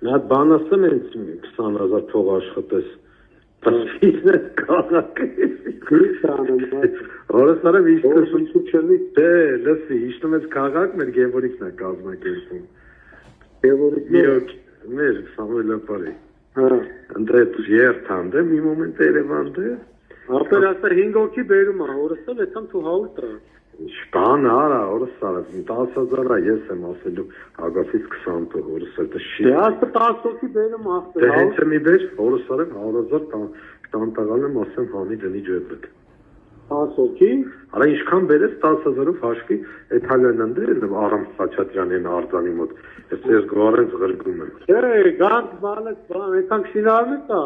Նա բան ասեմ ինձ 20,000 փող աշխատես։ Տասից քաղաք։ Օրս արավ իշտում դե լսի իշտում ես քաղաք մեր Գևորիկն է կազմակերպում։ Գևորիկ մեր Սամվելապարի։ Հա։ Ընդ երթանդ է մի մոմենտ Երևանդ է։ Ապեր ասա 5 հոգի բերում է օրս էլ այդքան դու հաուր տրա։ Բան արա օրս արա 10,000 է ես եմ ասելու Ագասից 20 թող օրս էլ դա շի։ Դե ասա 10 հոգի բերում ախտեր։ Դե հենց մի բեր օրս արա 100,000 տանտաղան եմ ասեմ հանի դնի ջեբրդ։ 10 հոգի։ Արա ինչքան բերես 10,000-ով հաշվի Էթալյանն ընդ Արամ Խաչատրյանին Արձանի մոտ։ Ես ես գորենց գրգում եմ։ Չէ, գանց բանը բան այդքան շինարն է տա։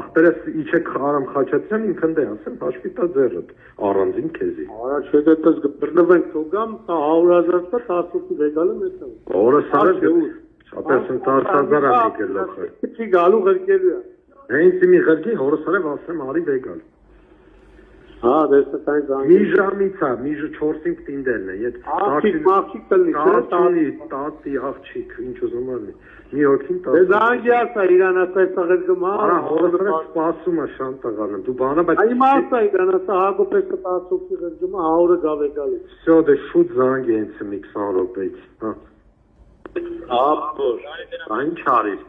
Ախպերս իջեք Արամ Խաչատրյան ինքն դե ասեմ հաշվի տա ձեռդ առանձին քեզի։ Արա չէ դες գբռնվենք թողամ 100,000 տա 10 հոգի վեգալը մեծա։ Օրս արա ապես 10,000 ա գելախը։ Չի գալու գրկելու։ Հենց մի գրկի օրս արա ասեմ արի վեգալ։ Հա, դες տանց անգ։ Մի ժամից է, մի 4-5 տինդելն է, իդ աղջիկ կլինի, տատի աղջիկ, ինչ ուզում արնի։ Մի հոգին տա։ Դες անգի ասա իրան ասա ծաղերգում, հա։ Արա, հորս սպասում է շան տղանը, դու բանը, բայց։ Այմ ասա իրան ասա հագոպես կտասոքի ղերգում, 100-ը գավեկալի։ Всё, դե շուտ զանգ ենց մի 20 րոպեից, հա։ Ապոր, ինչ արիր։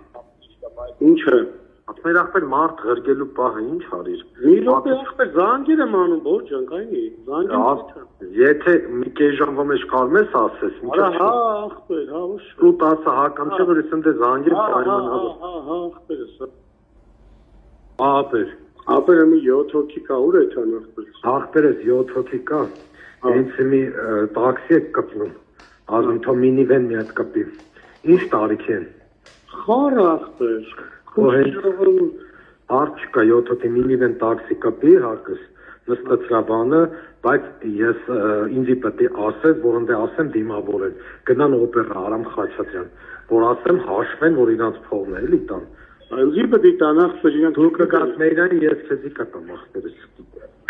Ինչը։ Մեր ախպեր մարդ ղրգելու պահը ինչ արիր։ Մի րոպե ախպեր զանգեր եմ անում, որ ջան, կայնի, զանգեմ։ Եթե մի կես ժամվա մեջ կարում ես ասես։ Արա, հա, ախպեր, հա, ուշ։ Դու տասը հակամ չէ, որ ես ընդ զանգեր պայմանավոր։ Հա, ախպեր ես։ Ախպեր։ Ախպերը մի 7 հոգի կա, ուր է չան ախպեր։ Ախպեր ես 7 հոգի կա։ Հենց մի տաքսի եք կպնում։ Ասում թո մինիվեն մի հատ կպի։ Ինչ տարիք են։ Խառ ախպեր։ Արդ չկա 7 հոգի մինիվեն տաքսի կպի հարկս նստացրաբանը, բայց ես ինձի պետք է ասես, որ ընդ ասեմ դիմավորել, գնան օպերա Արամ Խաչատրյան, որ ասեմ հաշվեն, որ իրանց փողն է էլի տան։ Ինձի պետք է տան ախպեր իրանք դու կգաս մերան ես քեզի կտամ ախպերս։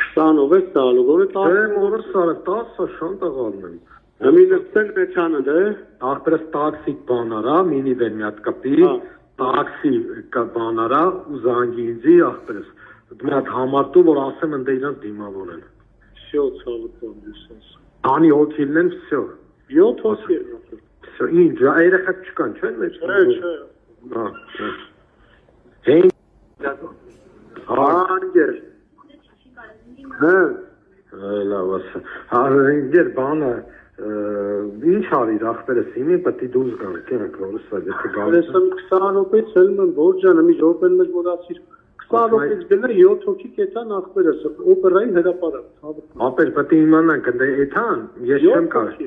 20-ով ես տալու, որ է 10։ Դե մորս արա 10 շան տղալն եմ։ Մի լսել մեջանը դե ախպերս տաքսի բան արա, մինիվեն մի հատ կպի տաքսի բանարա ու զանգի ինձի ախպերս մի հատ համարտու որ ասեմ ընդ իրանց դիմավորել всё ցավը կամուս անի հոգիլն են всё 7 հոգի всё ինչ երեխա չկան չէ՞ մեջ չէ հա հեն հանգեր հա լավ ասա հանգեր բանը ինչ արիր ախպերս իմի պետք է դուրս գան կյանք որս եթե գալիս եմ 20 րոպեից ելնում եմ որ ջան մի րոպեն մեջ մոռացիր 20 րոպեից գնա 7 հոգի կետան ախպերս օպերային հրապարակ ապեր պետք է իմանանք ընդ էթան ես չեմ կարող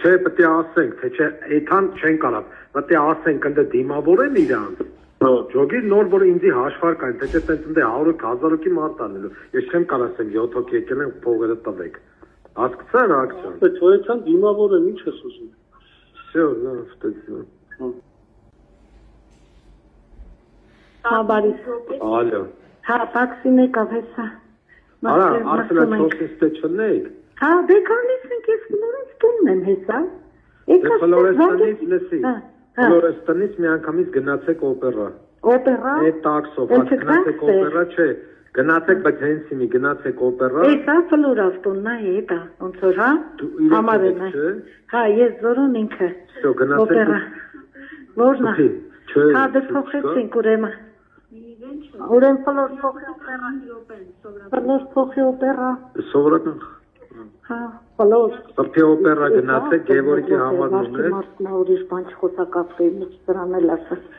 չէ պետք է ասենք թե չէ էթան չեն կարող պետք է ասենք ընդ դիմավորեն իրանց Ջոգի նոր որ ինձի հաշվար կային թե չէ տենց ընդ 100-1000 հոգի մարդ անելու ես չեմ կարող ասեմ 7 հոգի եկել են փողերը տվեք Ասկցան ակցիան։ Բայց ոյցան դիմավորեն ինչ ես ուզում։ Всё, լավ, ստացա։ Հա, բարիս։ Ալո։ Հա, տաքսին եկավ հեսա։ Արա, ասել եմ փոքրից չնեի։ Հա, դե կանից ենք ես նորից տունն եմ հեսա։ Եկա Ֆլորենտիանից լսի։ Ֆլորենտիանից մի անգամից գնացեք օպերա։ Օպերա։ Այդ տաքսով, գնացեք օպերա չէ։ Գնացեք, բայց հենց իմի գնացեք օպերա։ Էսա ֆլորավտոնն է դա, ոնց որ հա։ Համարեն է։ Հա, ես զորուն ինքը։ Всё, գնացեք։ Օպերա։ Որն է։ Հա, դե փոխեցինք ուրեմն։ Ուրեմն ֆլոր փոխի օպերա։ Ֆլոր փոխի օպերա։ Սովորական։ Հա, ֆլոր։ Փոխի օպերա գնացեք, Գևորգի համարնում է։ Մարդն ուրիշ բան չխոսակապի, ինչ դրան էլ ասած։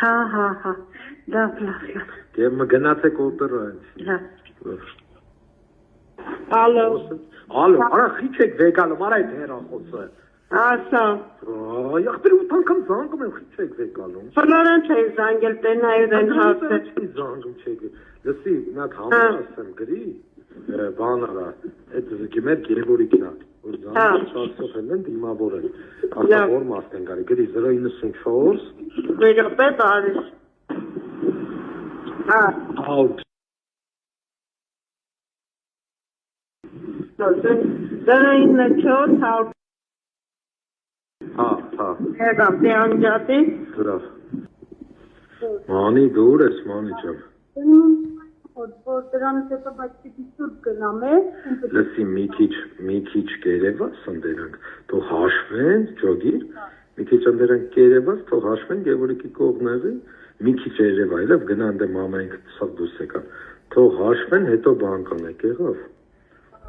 Հա, հա, հա։ Լավ, լավ, լավ։ Դե գնացեք օպերա։ Լավ։ Ալո։ Ալո, արա խիչեք վեգալը, մարա այդ հերախոսը։ Ասա։ Այ ախպեր ու տանկամ զանգում եմ խիչեք վեգալում։ Ֆլորենտ է զանգել տենայրեն հասել։ Զանգում չեք։ Լսի, նա համար ասեմ գրի, բան արա, այդ գիմեր Գևորիկն է, որ զանգում շարքով են դիմավորել։ Ասա որ մաս են գարի, գրի 094 Վերոպե բարի։ Հա։ Out. Դրային 4 ha. Եկավ դիանջատի։ Լավ։ Մանի դուր ես, մանի ջան։ Որ դրանից հետո բայց պիտի սուրբ գնամ է։ Լսի մի քիչ կերևաս ընդերանք, թող հաշվեն, ջոգիր, մի քիչ ընդերանք կերևաս, թող հաշվեն Գևորգի կողմերը, մի քիչ երևա, այլև գնան դե մամայինք սա դուս եկան, թող հաշվեն, հետո բան կանեք, եղավ։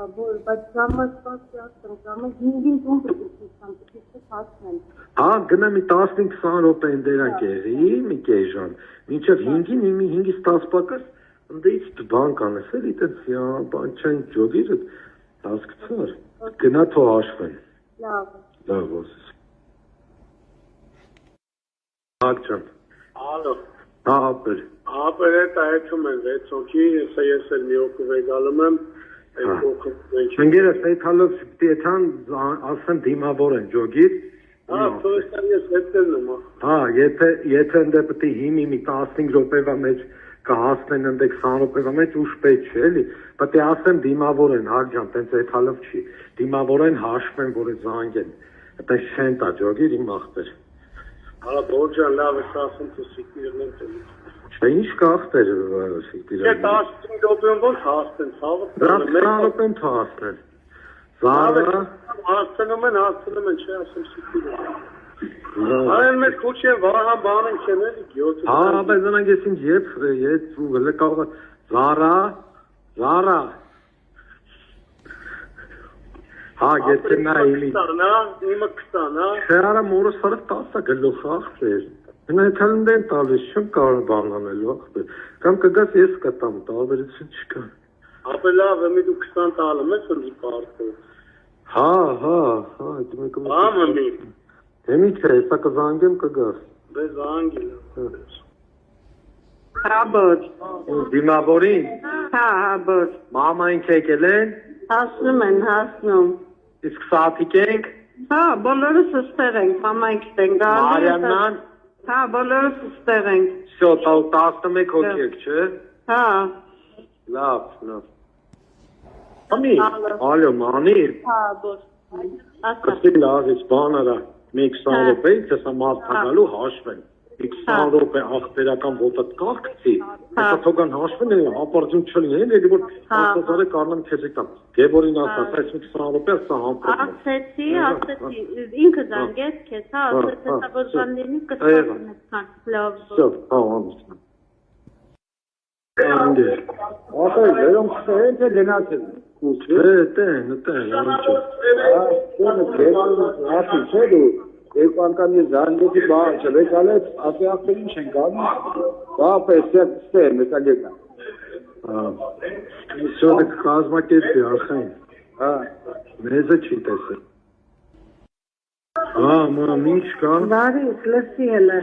Որ բայց ժամը սպասի ասեմ, ժամը 5-ին տուն պիտի հասնեն։ Հա, գնա մի 15-20 րոպե ընդերանք եղի, մի կեժան, մինչև 5-ին, 5-ից 10 պակաս, ընդեից բան կանես էլի, տենց բան չեն ջոգիրը, հասկացար, գնա թող հաշվեն։ Լավ ոսես։ Հակ ջան։ Ալո։ Հա, ապեր։ Ապեր հետ այդում են 6 հոգի, ես էլ մի հոգու վեգալում եմ, այդ հոգու մենք։ Ընկերս այդ հալով դիեթան ասեմ դիմավոր են ջոգիր։ Հա, փոստան ես հետերն եմ։ Հա, եթե ընդ պետք է հիմի մի 15 րոպեվա մեջ կհասնեն ընդ 20 րոպեվա մեջ ուշ պետք չէ, էլի։ Պետք է ասեմ դիմավոր են, հակ ջան, տենց այդ հալով չի։ Դիմավոր են հաշվեն, որ զանգեն։ Դա շեն տա ջոգիր իմ ախպեր։ Հա, բորջան լավ է ասում թե սիկիրն են տալիս։ Չէ, ինչ կախտեր սիկիրը։ Չէ, 15 րոպեում ոնց հասնեն, ցավը։ Դրանք 20 րոպեում հասնեն։ Զարը հասնում են, չէ, ասում սիկիրը։ Այն մեծ քուչի վահան բան են չեն էլի 7։ Հա, բայց նրանք ես ինձ երբ ու հələ կարող Զարա Հա, եթե նա էլի իմը 20, հա։ Չէ, արա մորս հարը 10 գլուխ ախպեր։ Նա թալնդեն տալիս չեմ կարող բան անելու ախպեր։ Կամ կգաս ես կտամ, տարբերություն չկա։ Ապա լավ է, մի դու 20 տալում ես ու պարտով։ Հա, այդ մեկը։ Հա, մամի։ Դե մի չէ, սա կզանգեմ կգաս։ Դե զանգել։ Հա, բոջ։ Դիմավորին։ Հա, բոջ։ Մամային եկել են։ Հասնում։ Իսկ սաթիկ ենք։ Հա, բոլորս ստեղ ենք, մամայք ենք գալու։ Մարիամնան։ Հա, բոլորս ստեղ ենք։ Շո, 11 հոգի եք, չէ։ Հա։ Լավ։ Մամի, ալո, մանի։ Հա, բոջ։ Ասա։ Կստի լավ, ես բան արա, մի 20 րոպե, ես մարդագալու հաշվեն։ 20 րոպե ախպերական ոտը կաղկցի, հեսա թոգան հաշվեն է, ապարձում չլինեն, էլի որ 10,000 կարնամ քեզ եկամ։ Գևորին ասաց, այս մի 20 րոպե, սա համպրում է։ Ասեցի, ինքը զանգեց քեզ, հա, ասեց, հա, որ ժանդենի կստացնեմ քան, լավ։ Շո, հա, ամուսնա։ Անգեր։ Ախե, դրանք ստեն թե գնացել։ Տեն, անջո։ Ասի չէ դու, երկու անգամ ես զանգեցի բան չվեկալեց, ասի ախպերին չեն գանում, բաղպես ստեն, մետա գետա։ Սյոդը կազմակերպի արխային։ Հա։ Մեզը չի տեսել։ Հա, մամ, ինչ կա։ Բարիս, լսի հելը,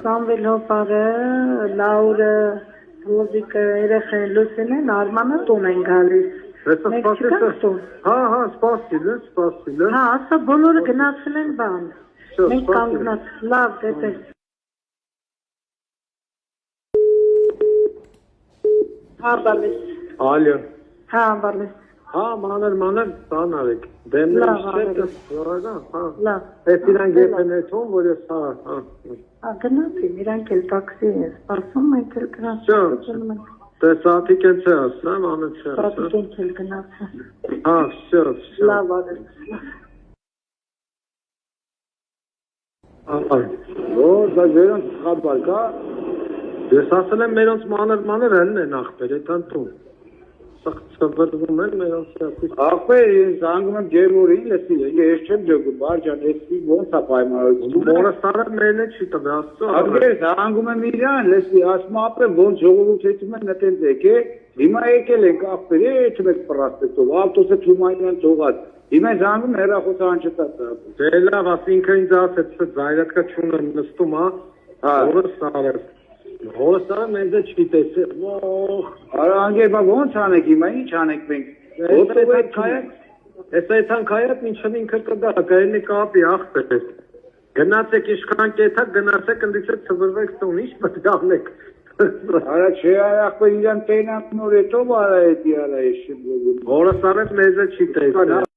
Սամվել հոպարը, Լաուրը, Ռոզիկը, երեխեն լուսին են, Արմանը տուն են գալիս։ Հեսա սպասեցը։ Հա, սպասիլ է։ Հա, ասա բոլորը գնացել են բան։ Մենք կանգնած, լավ, դեպես։ Հա, բալիս։ Ալյո։ Հա, բալիս։ Հա, մանր, բան արեք։ Դեմներ շետը, հա։ Լավ։ Էս իրանք եփեն էթոն, որ ես, հա։ Հա, գնացին, իրանք էլ տաքսի են սպասում, մենք էլ գնացին։ Դե սաթիկ են չէ ասեմ, անը չէ ասեմ։ Սաթիկ ենք էլ գնացին։ Հա, շո։ Լավ, արես։ Որ դա դրանք խաբար կա։ Ես ասել եմ մերոնց մանր հելն են ախպեր, էտան տուն։ Սխվրդվում են մերոնց ասի։ Ախպեր, ես զանգում եմ Գևորին, լսի, ես չեմ ջոգում, բարջան, ես ոնց է պայմանավորվում։ Մորը սարը մերն է չի տվել, աստծո։ Ախպեր, զանգում եմ իրան, լսի, ասում ապրեմ, ոնց ժողովուրդ հետում են նտենց եկե, հիմա եկել ենք ախպեր, չեմ եք պրասպեկտով, ավտոսը թումանյան թողած։ Հիմա զանգում հեռախոսան չտած։ Դե լավ, ասինքը ինձ ասեց, զայրատկա չունեմ նստում, հա։ Որը սարը մեզը չի տեսել, Արա անգեր, բա ոնց անեք հիմա, ինչ անեք մենք։ Ես այդան կայատ մինչև ինքը կգա, կայլի կապի ախպեր։ Գնացեք իշխան կետակ, գնացեք ընդիցեք ծվրվեք տուն, ինչ պետք անեք։ Արա չէ, ախպեր իրան տենանք նոր հետով արա էդի արա ես չեմ գոգում։ Որը սարը մեզը չի տեսել։